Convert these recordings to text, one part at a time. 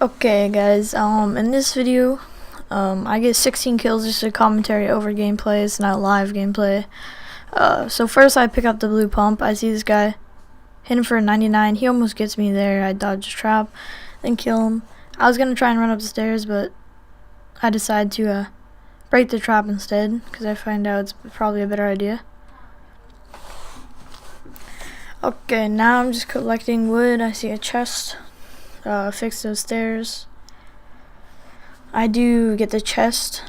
Okay guys, in this video, I get 16 kills, just a commentary over gameplay, it's not live gameplay. So first I pick up the blue pump, I see this guy, hit him for a 99, he almost gets me there, I dodge the trap, then kill him. I was gonna try and run up the stairs, but I decided to break the trap instead, because I find out it's probably a better idea. Okay, now I'm just collecting wood, I see a chest. Fix those stairs. I do get the chest.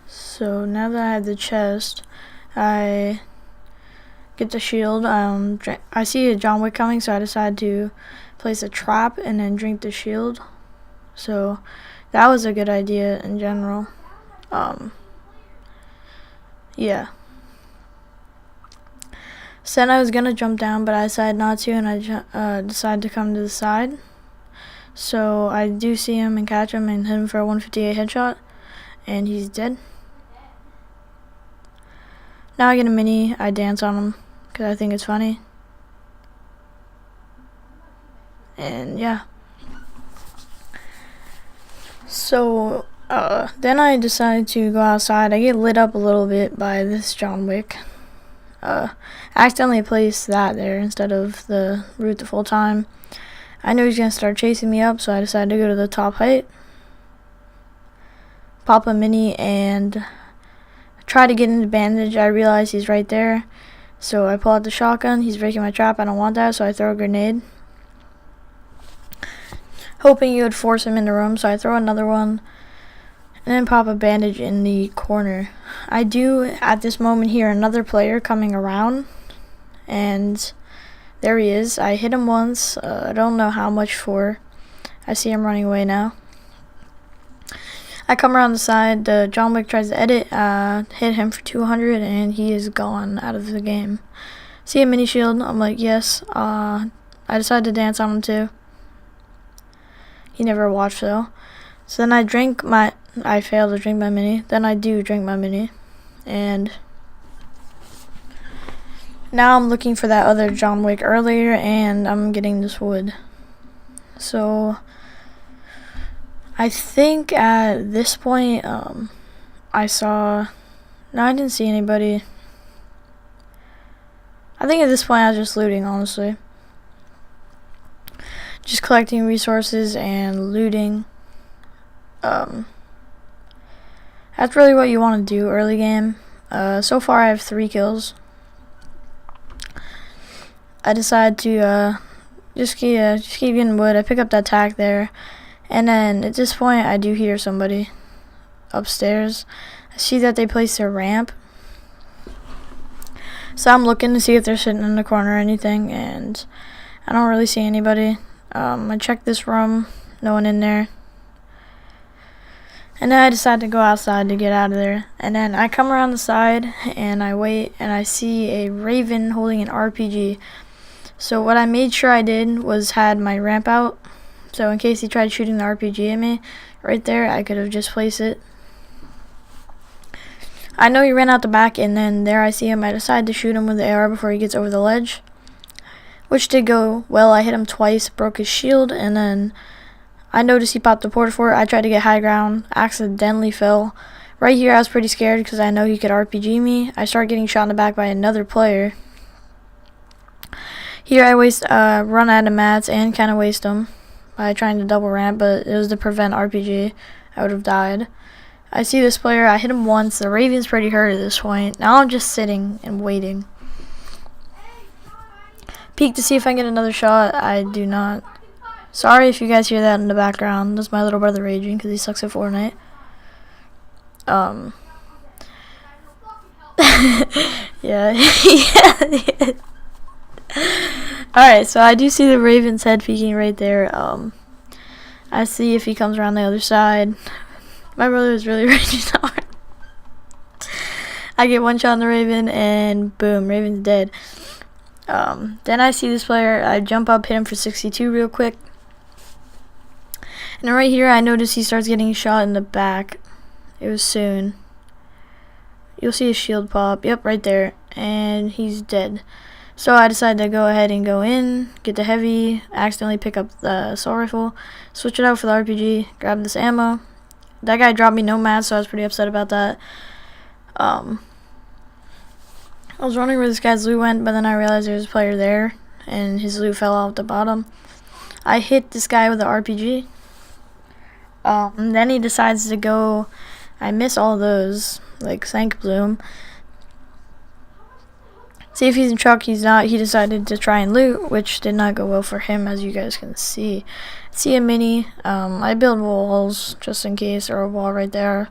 So now that I have the chest, I get the shield. I see a John Wick coming, so I decide to place a trap and then drink the shield. So that was a good idea in general. Yeah. Said I was gonna jump down, but I decided not to, and I decided to come to the side. So I do see him and catch him and hit him for a 158 headshot, and he's dead. Now I get a mini, I dance on him, because I think it's funny. And yeah. So then I decide to go outside. I get lit up a little bit by this John Wick. I accidentally placed that there instead of the root the full time. I knew he was going to start chasing me up, so I decided to go to the top height, pop a mini, and try to get into bandage. I realize he's right there, so I pull out the shotgun. He's breaking my trap. I don't want that, so I throw a grenade, hoping you would force him in the room. So I throw another one, and then pop a bandage in the corner. I do, at this moment, hear another player coming around, and there he is. I hit him once. I don't know how much for. I see him running away now. I come around the side. John Wick tries to edit. Hit him for 200, and he is gone out of the game. See a mini shield. I'm like, yes. I decided to dance on him too. He never watched though. So then I failed to drink my mini. Then I do drink my mini. And now I'm looking for that other John Wick earlier, and I'm getting this wood. So I think at this point, no, I didn't see anybody. I think at this point I was just looting, honestly. Just collecting resources and looting. That's really what you want to do early game. So far I have 3 kills. I decided to just keep getting wood. I pick up that tack there, and then at this point I do hear somebody upstairs. I see that they placed their ramp, so I'm looking to see if they're sitting in the corner or anything, and I don't really see anybody. I check this room, no one in there. And then I decide to go outside to get out of there. And then I come around the side and I wait, and I see a Raven holding an RPG. So what I made sure I did was had my ramp out. So in case he tried shooting the RPG at me, right there, I could have just placed it. I know he ran out the back, and then there I see him. I decided to shoot him with the AR before he gets over the ledge, which did go well. I hit him twice, broke his shield, and then I noticed he popped the porta fort. I tried to get high ground, accidentally fell. Right here I was pretty scared because I know he could RPG me. I started getting shot in the back by another player. Here I run out of mats and kind of waste them by trying to double ramp, but it was to prevent RPG. I would have died. I see this player. I hit him once. The Raven's pretty hurt at this point. Now I'm just sitting and waiting. Peek to see if I can get another shot. I do not. Sorry if you guys hear that in the background. That's my little brother raging because he sucks at Fortnite. Yeah. Yeah. Alright, so I do see the Raven's head peeking right there. I see if he comes around the other side. My brother is really raging hard. I get one shot on the Raven, and boom, Raven's dead. Then I see this player. I jump up, hit him for 62 real quick. And right here I notice he starts getting shot in the back. It was soon. You'll see his shield pop. Yep, right there. And he's dead. So I decided to go ahead and go in, get the heavy, accidentally pick up the assault rifle, switch it out for the RPG, grab this ammo. That guy dropped me no mats, so I was pretty upset about that. I was wondering where this guy's loot went, but then I realized there was a player there, and his loot fell out the bottom. I hit this guy with the RPG. And then he decides to go. I miss all those, like thank Bloom. See if he's in truck. He's not. He decided to try and loot, which did not go well for him, as you guys can see. See a mini. I build walls just in case, or a wall right there.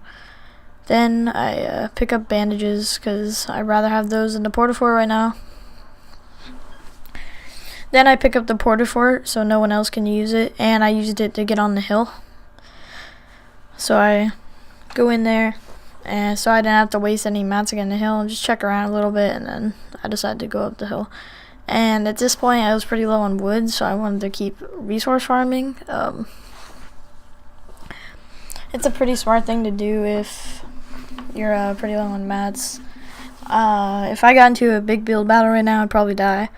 Then I pick up bandages because I'd rather have those than the porta-fort right now. Then I pick up the porta-fort so no one else can use it, and I used it to get on the hill. So I go in there, and so I didn't have to waste any mats to get on the hill and just check around a little bit, and then I decided to go up the hill. And at this point I was pretty low on wood, so I wanted to keep resource farming. It's a pretty smart thing to do if you're pretty low on mats. If I got into a big build battle right now, I'd probably die.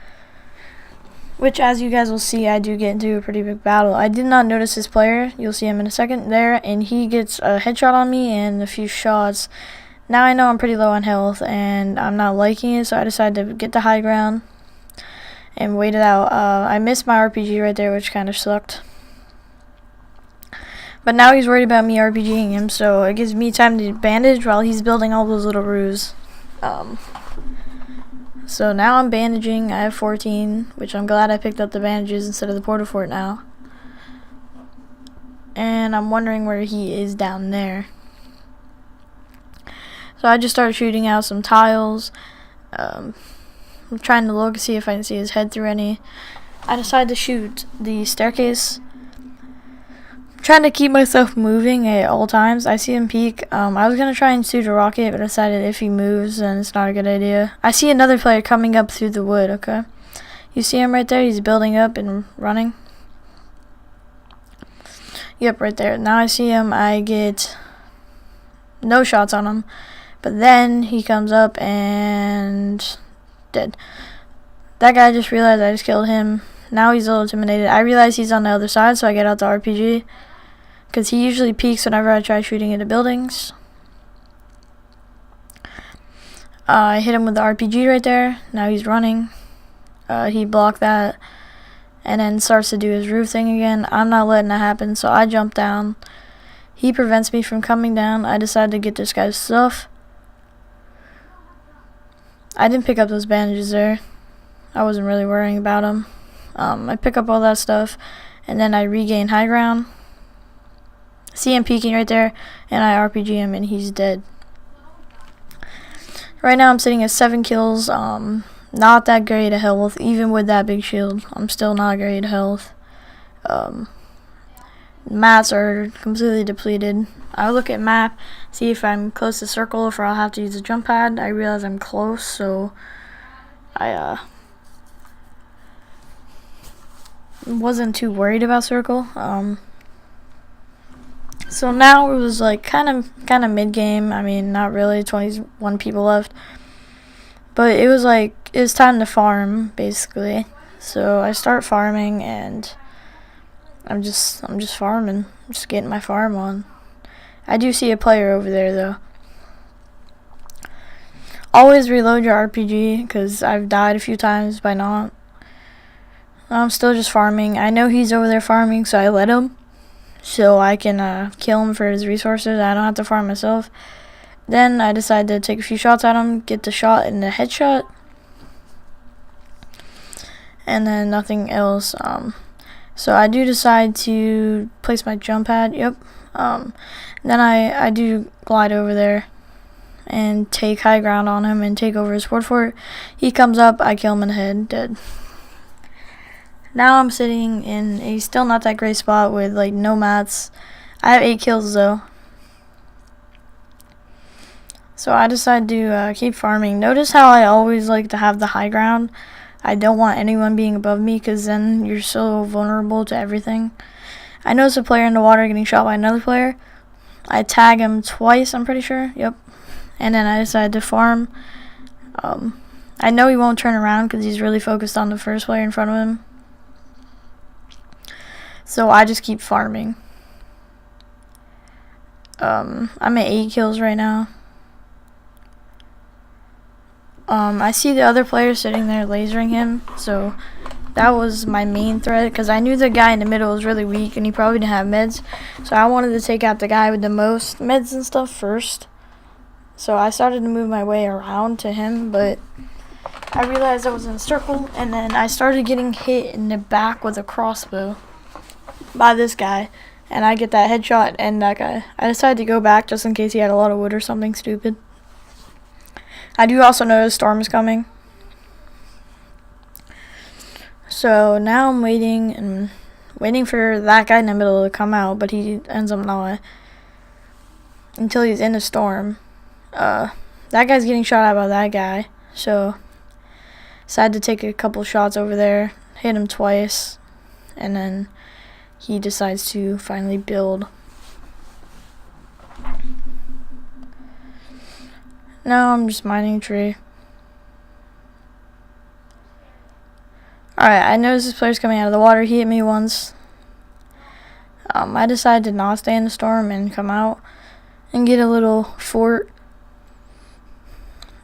Which, as you guys will see, I do get into a pretty big battle. I did not notice this player. You'll see him in a second there. And he gets a headshot on me and a few shots. Now I know I'm pretty low on health, and I'm not liking it, so I decided to get the high ground and wait it out. I missed my RPG right there, which kind of sucked. But now he's worried about me RPGing him, so it gives me time to bandage while he's building all those little roofs. So now I'm bandaging. I have 14, which I'm glad I picked up the bandages instead of the porta-fort now. And I'm wondering where he is down there. So I just started shooting out some tiles. I'm trying to look, see if I can see his head through any. I decided to shoot the staircase. Trying to keep myself moving at all times. I see him peek. I was gonna try and shoot a rocket, but I decided if he moves, then it's not a good idea. I see another player coming up through the wood. Okay, you see him right there. He's building up and running. Yep, right there. Now I see him. I get no shots on him, but then he comes up and dead. That guy just realized I just killed him. Now he's a little intimidated. I realize he's on the other side, so I get out the RPG. Because he usually peeks whenever I try shooting into buildings. I hit him with the RPG right there. Now he's running. He blocked that. And then starts to do his roof thing again. I'm not letting that happen, so I jump down. He prevents me from coming down. I decide to get this guy's stuff. I didn't pick up those bandages there. I wasn't really worrying about him. I pick up all that stuff, and then I regain high ground. See him peeking right there, and I RPG him, and he's dead. Right now I'm sitting at 7 kills. Not that great of health, even with that big shield. I'm still not great health. Mats are completely depleted. I look at map, see if I'm close to circle, or I'll have to use a jump pad. I realize I'm close, so I wasn't too worried about circle. So now it was like kind of mid game. I mean, not really. 21 people left, but it was like it was time to farm basically. So I start farming, and I'm just farming, just getting my farm on. I do see a player over there though. Always reload your RPG because I've died a few times by not. I'm still just farming. I know he's over there farming, so I let him. So I can kill him for his resources. I don't have to farm myself. Then I decide to take a few shots at him, get the shot and the headshot, and then nothing else. So I do decide to place my jump pad. Yep. Then I do glide over there and take high ground on him and take over his fort. He comes up, I kill him in the head, dead. Now I'm sitting in a still not that great spot with like no mats. I have 8 kills though. So I decided to keep farming. Notice how I always like to have the high ground. I don't want anyone being above me because then you're so vulnerable to everything. I noticed a player in the water getting shot by another player. I tag him twice, I'm pretty sure. Yep. And then I decided to farm. I know he won't turn around because he's really focused on the first player in front of him. So I just keep farming. I'm at 8 kills right now. I see the other player sitting there lasering him, so that was my main threat because I knew the guy in the middle was really weak and he probably didn't have meds. So I wanted to take out the guy with the most meds and stuff first. So I started to move my way around to him, but I realized I was in a circle, and then I started getting hit in the back with a crossbow by this guy, and I get that headshot and that guy. I decided to go back just in case he had a lot of wood or something stupid. I do also know a storm is coming. So now I'm waiting for that guy in the middle to come out, but he ends up not until he's in the storm. That guy's getting shot at by that guy, so decided to take a couple shots over there, hit him twice, and then he decides to finally build. Now I'm just mining a tree. Alright, I noticed this player's coming out of the water. He hit me once. I decided to not stay in the storm and come out and get a little fort.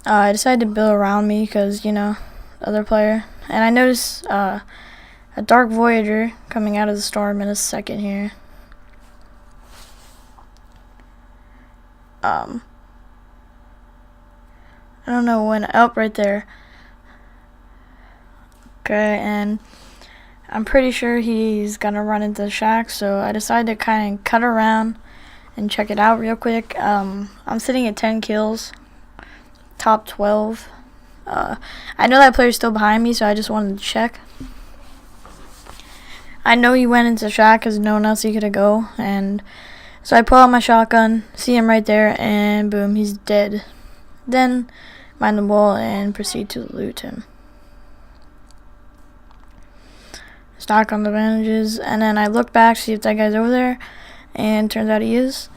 I decided to build around me because, you know, the other player. And I noticed a Dark Voyager coming out of the storm in a second here. I don't know when. Oh, right there. Okay, and I'm pretty sure he's gonna run into the shack, so I decided to kind of cut around and check it out real quick. I'm sitting at 10 kills, top 12. I know that player's still behind me, so I just wanted to check. I know he went into the shack because no one else he could go, and so I pull out my shotgun, see him right there, and boom, he's dead. Then mine the wall and proceed to loot him. Stock on the bandages, and then I look back to see if that guy's over there, and turns out he is.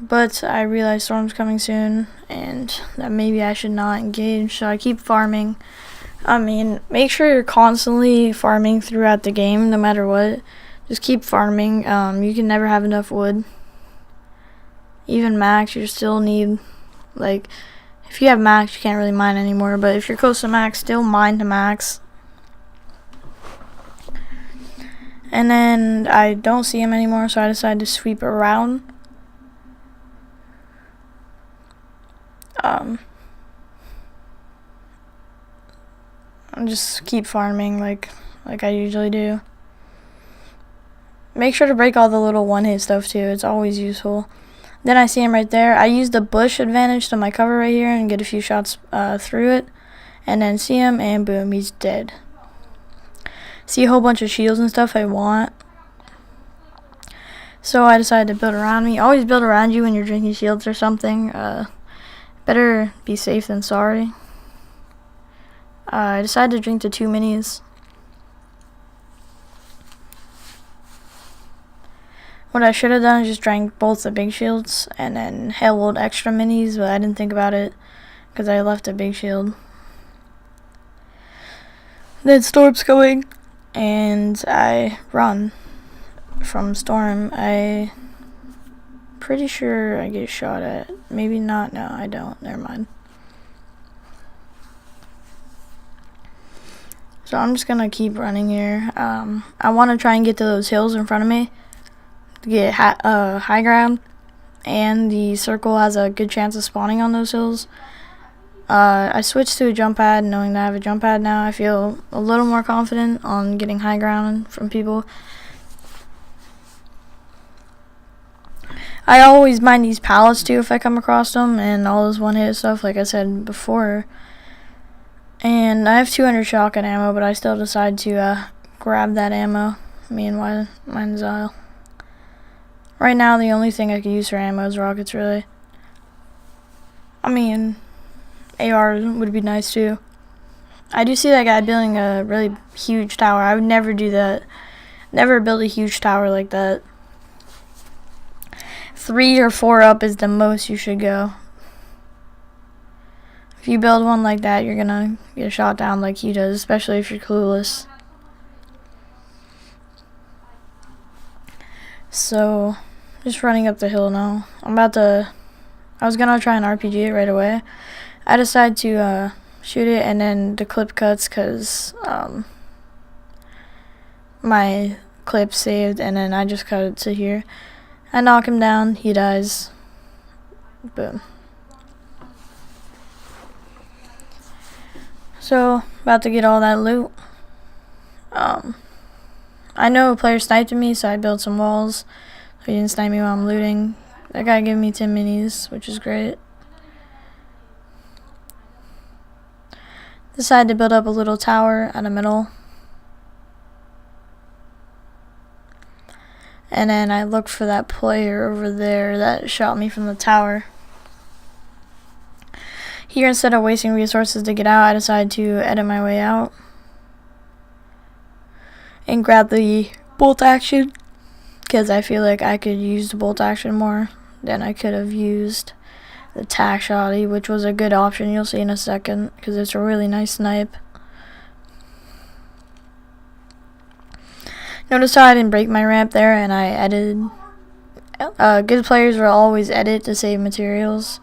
But I realize storm's coming soon, and that maybe I should not engage, so I keep farming. I mean, make sure you're constantly farming throughout the game, no matter what. Just keep farming. You can never have enough wood. Even max, you still need, like, if you have max, you can't really mine anymore, but if you're close to max, still mine to max. And then I don't see him anymore, so I decided to sweep around. And just keep farming like I usually do. Make sure to break all the little one-hit stuff too. It's always useful. Then I see him right there. I use the bush advantage to my cover right here and get a few shots through it. And then see him, and boom, he's dead. See a whole bunch of shields and stuff I want. So I decided to build around me. Always build around you when you're drinking shields or something. Better be safe than sorry. I decided to drink the 2 minis. What I should have done is just drank both the big shields and then held extra minis, but I didn't think about it because I left a big shield. Then storm's coming, and I run from storm. I pretty sure I get shot at. Maybe not. No, I don't. Never mind. So I'm just gonna keep running here. I want to try and get to those hills in front of me to get high ground, and the circle has a good chance of spawning on those hills. I switched to a jump pad, knowing that I have a jump pad now. I feel a little more confident on getting high ground from people. I always mine these pallets too if I come across them, and all this one-hit stuff like I said before. And I have 200 shotgun ammo, but I still decide to grab that ammo. Meanwhile, mine's right now the only thing I could use for ammo is rockets, really. I mean, AR would be nice too. I do see that guy building a really huge tower. I would never do that. Never build a huge tower like that. 3 or 4 up is the most you should go. If you build one like that, you're gonna get shot down like he does, especially if you're clueless. So, just running up the hill now. I was gonna try and RPG it right away. I decided to shoot it, and then the clip cuts because my clip saved, and then I just cut it to here. I knock him down, he dies. Boom. So, about to get all that loot. I know a player sniped at me, so I built some walls. So he didn't snipe me while I'm looting. That guy gave me 10 minis, which is great. Decided to build up a little tower in the middle. And then I looked for that player over there that shot me from the tower. Here, instead of wasting resources to get out, I decided to edit my way out and grab the bolt action, because I feel like I could use the bolt action more than I could have used the tack shotty, which was a good option. You'll see in a second, because it's a really nice snipe. Notice how I didn't break my ramp there, and I edited. Good players will always edit to save materials.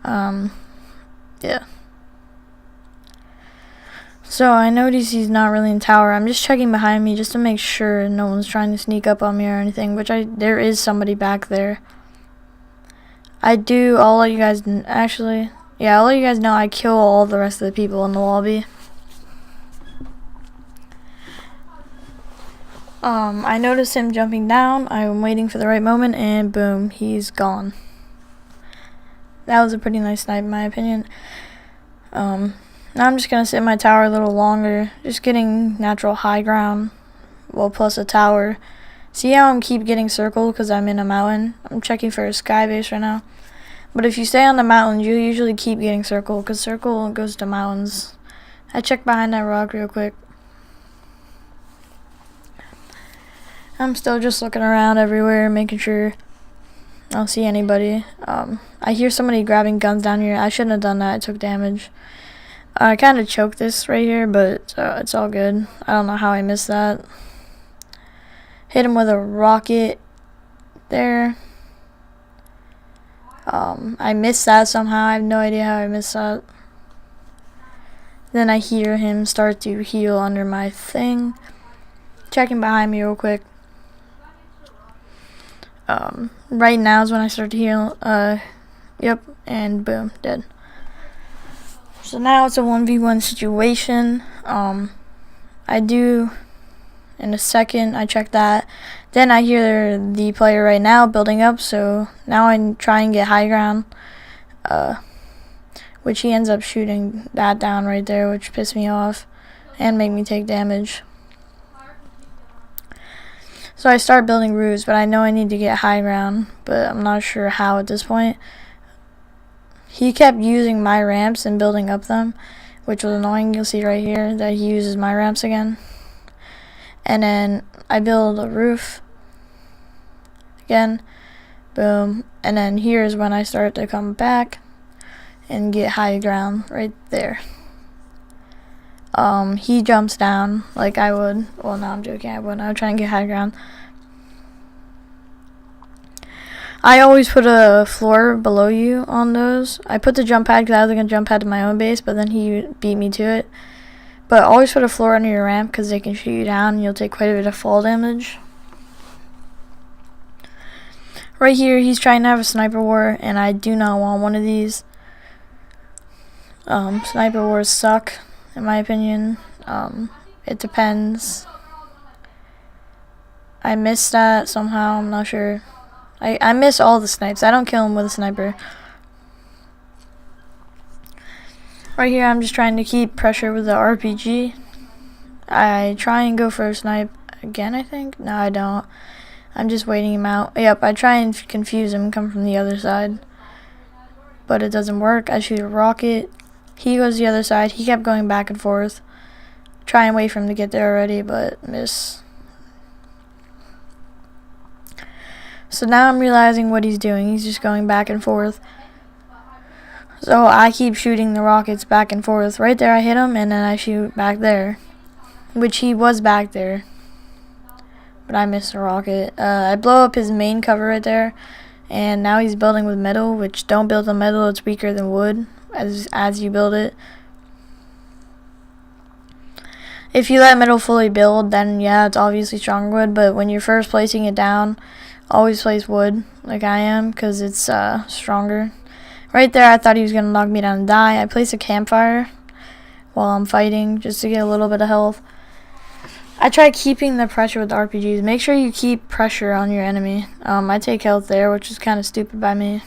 Yeah. So I notice he's not really in tower. I'm just checking behind me just to make sure no one's trying to sneak up on me or anything, there is somebody back there. I'll let you guys know I kill all the rest of the people in the lobby. I noticed him jumping down. I'm waiting for the right moment, and boom, he's gone. That was a pretty nice snipe in my opinion. Now I'm just gonna sit in my tower a little longer, just getting natural high ground, well, plus a tower. See how I'm keep getting circled because I'm in a mountain? I'm checking for a sky base right now. But if you stay on the mountains, you usually keep getting circled, because circle goes to mountains. I checked behind that rock real quick. I'm still just looking around everywhere, making sure I don't see anybody. I hear somebody grabbing guns down here. I shouldn't have done that. I took damage. I kind of choked this right here, but it's all good. I don't know how I missed that. Hit him with a rocket there. I missed that somehow. I have no idea how I missed that. Then I hear him start to heal under my thing. Checking behind me real quick. Right now is when I start to heal. Yep, and boom, dead. So now it's a 1v1 situation. I do in a second. I check that. Then I hear the player right now building up, so now I try and get high ground. Which he ends up shooting that down right there, which pissed me off and made me take damage. So I start building roofs, but I know I need to get high ground, but I'm not sure how at this point. He kept using my ramps and building up them, which was annoying. You'll see right here that he uses my ramps again. And then I build a roof again, boom, and then here's when I start to come back and get high ground right there. He jumps down like I would. Well, no, I'm joking. I wouldn't. I would try and get high ground. I always put a floor below you on those. I put the jump pad because I was going to jump pad to my own base, but then he beat me to it. But always put a floor under your ramp because they can shoot you down and you'll take quite a bit of fall damage. Right here, he's trying to have a sniper war, and I do not want one of these. Sniper wars suck, in my opinion. It depends. I missed that somehow, I'm not sure. I miss all the snipes. I don't kill him with a sniper. Right here, I'm just trying to keep pressure with the RPG. I try and go for a snipe again, I think. No, I don't. I'm just waiting him out. Yep, I try and confuse him, come from the other side. But it doesn't work. I shoot a rocket. He goes the other side. He kept going back and forth. Try and wait for him to get there already, but miss. So now I'm realizing what he's doing. He's just going back and forth. So I keep shooting the rockets back and forth. Right there I hit him, and then I shoot back there, which he was back there, but I missed the rocket. I blow up his main cover right there, and now he's building with metal, which don't build the metal, it's weaker than wood as you build it. If you let metal fully build, then yeah, it's obviously stronger wood, but when you're first placing it down, always place wood, like I am, because it's stronger. Right there, I thought he was going to knock me down and die. I placed a campfire while I'm fighting, just to get a little bit of health. I try keeping the pressure with the RPGs. Make sure you keep pressure on your enemy. I take health there, which is kind of stupid by me.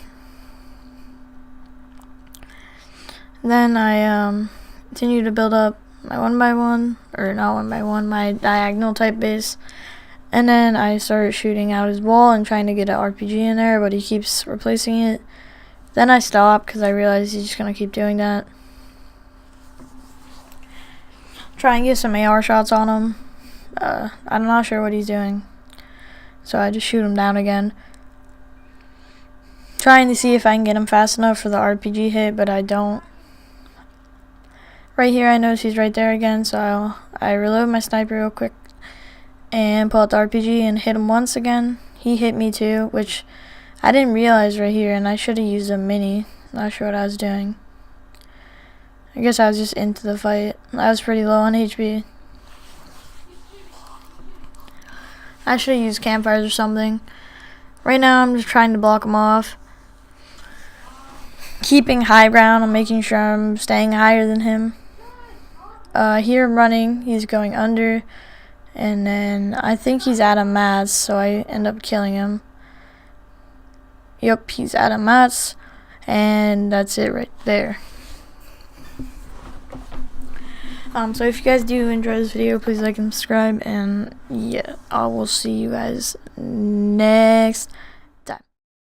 Then I continue to build up my my diagonal type base. And then I start shooting out his wall and trying to get an RPG in there, but he keeps replacing it. Then I stop because I realize he's just going to keep doing that. Try and get some AR shots on him. I'm not sure what he's doing, so I just shoot him down again. Trying to see if I can get him fast enough for the RPG hit, but I don't. Right here I notice he's right there again, so I reload my sniper real quick and pull out the RPG and hit him once again. He hit me too, which I didn't realize right here, and I should have used a mini. Not sure what I was doing. I guess I was just into the fight. I was pretty low on HP. I should have used campfires or something. Right now I'm just trying to block him off. Keeping high ground. I'm making sure I'm staying higher than him. Here I'm running. He's going under. And then I think he's out of mats, so I end up killing him. Yep, he's out of mats. And that's it right there. So if you guys do enjoy this video, please like and subscribe. And yeah, I will see you guys next